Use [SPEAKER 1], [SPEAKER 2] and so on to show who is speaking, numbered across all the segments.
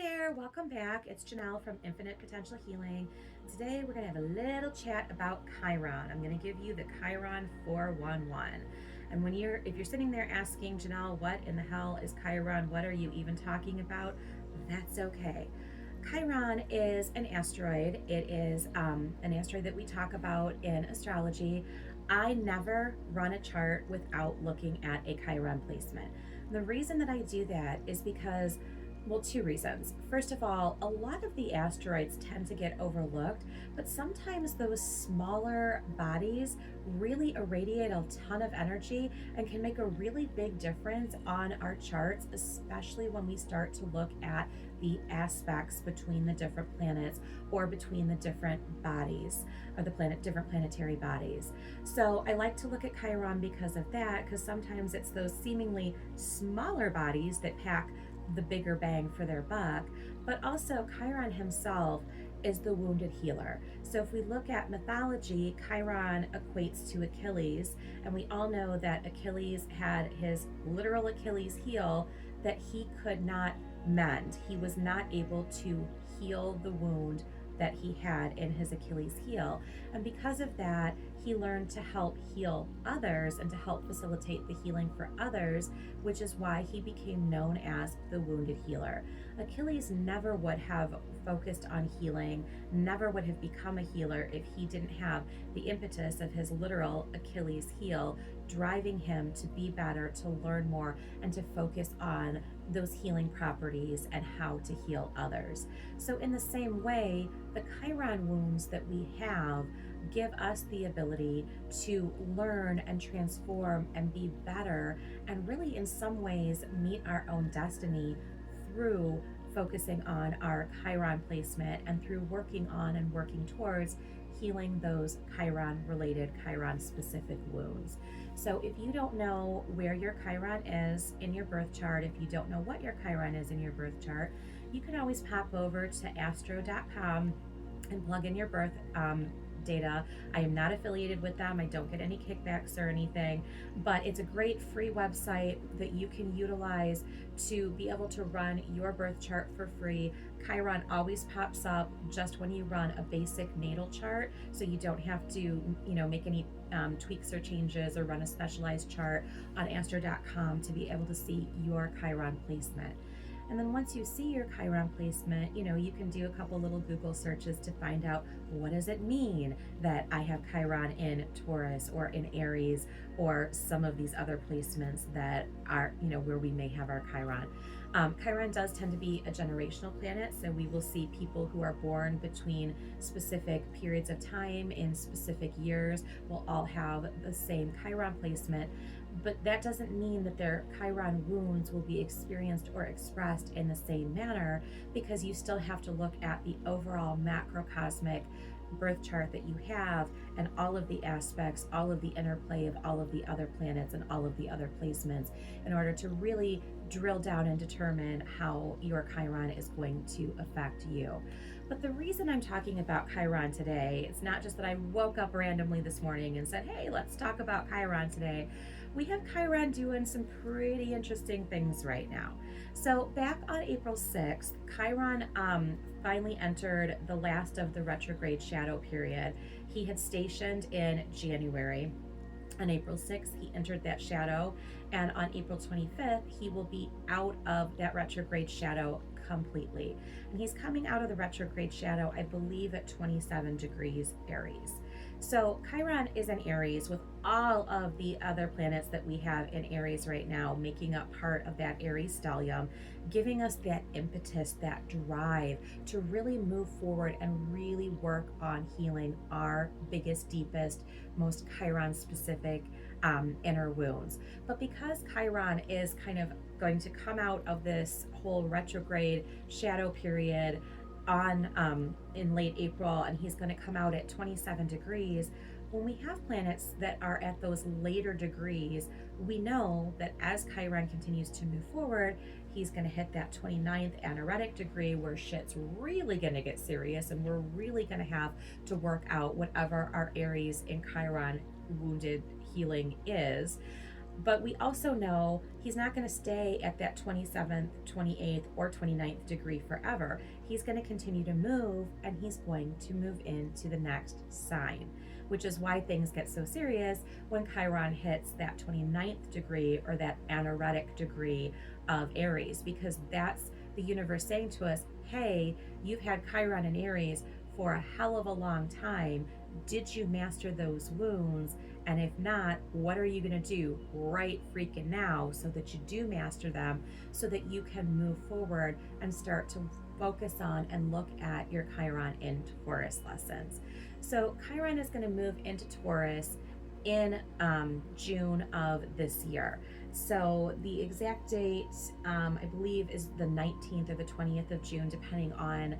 [SPEAKER 1] there, welcome back. It's Janelle from Infinite Potential Healing. Today we're going to have a little chat about Chiron. I'm going to give you the Chiron 411. And if you're sitting there asking, Janelle, what in the hell is Chiron? What are you even talking about? That's okay. Chiron is an asteroid. It is an asteroid that we talk about in astrology. I never run a chart without looking at a Chiron placement. And the reason that I do that is because, well, two reasons. First of all, a lot of the asteroids tend to get overlooked, but sometimes those smaller bodies really irradiate a ton of energy and can make a really big difference on our charts, especially when we start to look at the aspects between the different planets or between the different bodies or different planetary bodies. So I like to look at Chiron because of that, because sometimes it's those seemingly smaller bodies that pack the bigger bang for their buck, but also Chiron himself is the wounded healer. So if we look at mythology, Chiron equates to Achilles, and we all know that Achilles had his literal Achilles heel that he could not mend. He was not able to heal the wound that he had in his Achilles heel. And because of that, he learned to help heal others and to help facilitate the healing for others, which is why he became known as the wounded healer. Achilles never would have focused on healing, never would have become a healer if he didn't have the impetus of his literal Achilles heel driving him to be better, to learn more, and to focus on those healing properties and how to heal others. So in the same way, the Chiron wounds that we have give us the ability to learn and transform and be better, and really in some ways meet our own destiny through focusing on our Chiron placement and through working on and working towards healing those Chiron related, Chiron specific wounds. So if you don't know where your Chiron is in your birth chart, if you don't know what your Chiron is in your birth chart, you can always pop over to astro.com and plug in your birth data. I am not affiliated with them. I don't get any kickbacks or anything, but it's a great free website that you can utilize to be able to run your birth chart for free. Chiron always pops up just when you run a basic natal chart, so you don't have to, make any tweaks or changes or run a specialized chart on astro.com to be able to see your Chiron placement. And then once you see your Chiron placement, you can do a couple little Google searches to find out, what does it mean that I have Chiron in Taurus or in Aries or some of these other placements that are, where we may have our Chiron. Chiron does tend to be a generational planet, so we will see people who are born between specific periods of time in specific years will all have the same Chiron placement. But that doesn't mean that their Chiron wounds will be experienced or expressed in the same manner, because you still have to look at the overall macrocosmic birth chart that you have and all of the aspects, all of the interplay of all of the other planets and all of the other placements in order to really drill down and determine how your Chiron is going to affect you. But the reason I'm talking about Chiron today, it's not just that I woke up randomly this morning and said, hey, let's talk about Chiron today. We have Chiron doing some pretty interesting things right now. So back on April 6th, Chiron finally entered the last of the retrograde shadow period. He had stationed in January. On April 6th, he entered that shadow, and on April 25th, he will be out of that retrograde shadow completely. And he's coming out of the retrograde shadow, I believe, at 27 degrees Aries. So Chiron is in Aries, with all of the other planets that we have in Aries right now making up part of that Aries stellium, giving us that impetus, that drive to really move forward and really work on healing our biggest, deepest, most Chiron specific inner wounds. But because Chiron is kind of going to come out of this whole retrograde shadow period in late April, and he's going to come out at 27 degrees. When we have planets that are at those later degrees, we know that as Chiron continues to move forward, he's going to hit that 29th anaretic degree where shit's really going to get serious, and we're really going to have to work out whatever our Aries and Chiron wounded healing is. But we also know he's not going to stay at that 27th, 28th, or 29th degree forever. He's going to continue to move, and he's going to move into the next sign, which is why things get so serious when Chiron hits that 29th degree or that anaretic degree of Aries, because that's the universe saying to us, hey, you've had Chiron in Aries for a hell of a long time. Did you master those wounds? And if not, what are you going to do right freaking now so that you do master them, so that you can move forward and start to focus on and look at your Chiron in Taurus lessons. So Chiron is going to move into Taurus in June of this year. So the exact date, I believe, is the 19th or the 20th of June, depending on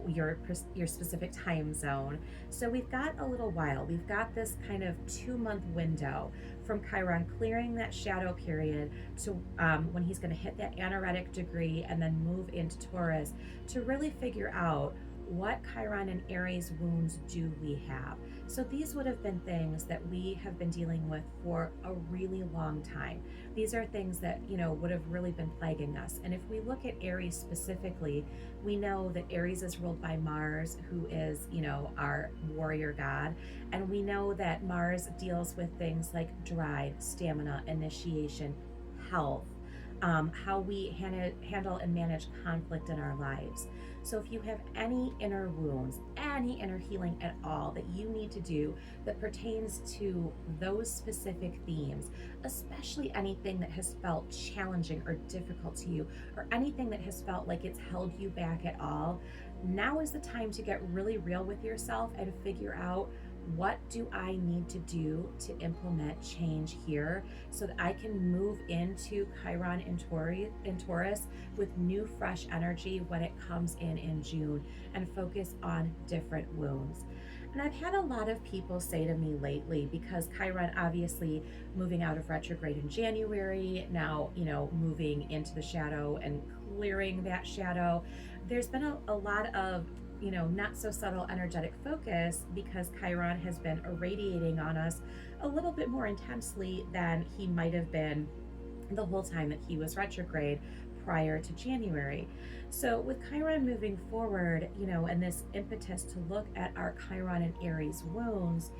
[SPEAKER 1] your specific time zone. So we've got a little while. We've got this kind of 2-month window from Chiron clearing that shadow period to when he's going to hit that anaretic degree and then move into Taurus to really figure out what Chiron and Aries wounds do we have. So these would have been things that we have been dealing with for a really long time. These are things that, would have really been plaguing us. And if we look at Aries specifically, we know that Aries is ruled by Mars, who is, our warrior god. And we know that Mars deals with things like drive, stamina, initiation, health, how we handle and manage conflict in our lives. So if you have any inner wounds, any inner healing at all that you need to do that pertains to those specific themes, especially anything that has felt challenging or difficult to you, or anything that has felt like it's held you back at all, now is the time to get really real with yourself and figure out, what do I need to do to implement change here so that I can move into Chiron in Taurus with new, fresh energy when it comes in June, and focus on different wounds. And I've had a lot of people say to me lately, because Chiron obviously moving out of retrograde in January, now, moving into the shadow and clearing that shadow, there's been a lot of not so subtle energetic focus, because Chiron has been irradiating on us a little bit more intensely than he might have been the whole time that he was retrograde prior to January. So with Chiron moving forward, and this impetus to look at our Chiron and Aries wounds,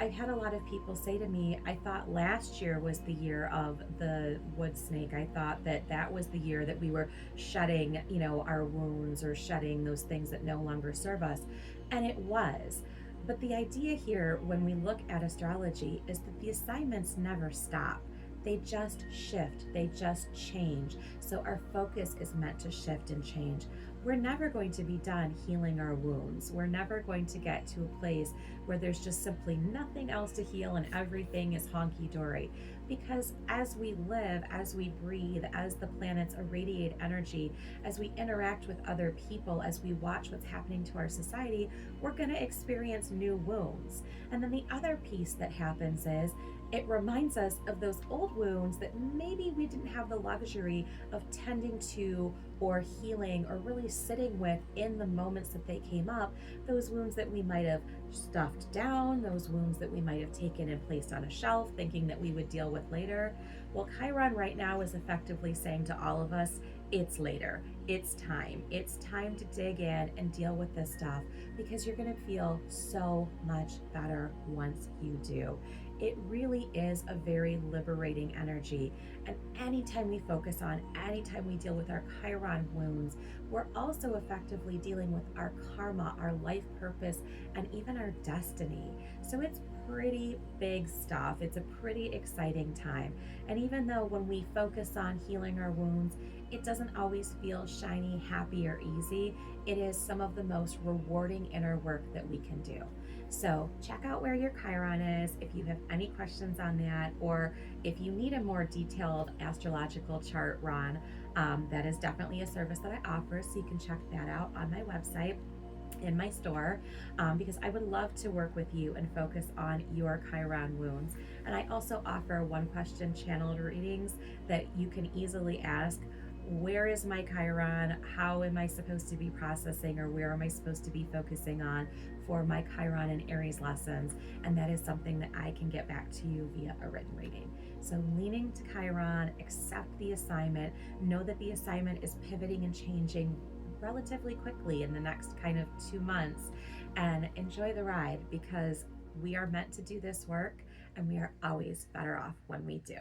[SPEAKER 1] I've had a lot of people say to me, I thought last year was the year of the wood snake. I thought that was the year that we were shedding, our wounds, or shedding those things that no longer serve us. And it was. But the idea here, when we look at astrology, is that the assignments never stop. They just shift, they just change. So our focus is meant to shift and change. We're never going to be done healing our wounds. We're never going to get to a place where there's just simply nothing else to heal and everything is honky-dory. Because as we live, as we breathe, as the planets irradiate energy, as we interact with other people, as we watch what's happening to our society, we're going to experience new wounds. And then the other piece that happens is, it reminds us of those old wounds that maybe we didn't have the luxury of tending to or healing or really sitting with in the moments that they came up, those wounds that we might have stuffed down, those wounds that we might have taken and placed on a shelf thinking that we would deal with later. Well, Chiron right now is effectively saying to all of us, it's later. It's time. It's time to dig in and deal with this stuff, because you're going to feel so much better once you do. It really is a very liberating energy. And anytime we focus on, anytime we deal with our Chiron wounds, we're also effectively dealing with our karma, our life purpose, and even our destiny. So it's pretty big stuff. It's a pretty exciting time. And even though when we focus on healing our wounds, it doesn't always feel shiny, happy, or easy, it is some of the most rewarding inner work that we can do. So check out where your Chiron is if you have any questions on that, or if you need a more detailed astrological chart run. That is definitely a service that I offer, so you can check that out on my website, in my store, because I would love to work with you and focus on your Chiron wounds. And I also offer 1-question channeled readings that you can easily ask, where is my Chiron? How am I supposed to be processing, or where am I supposed to be focusing on for my Chiron and Aries lessons? And that is something that I can get back to you via a written reading. So leaning to Chiron, accept the assignment, know that the assignment is pivoting and changing relatively quickly in the next kind of 2 months, and enjoy the ride, because we are meant to do this work and we are always better off when we do.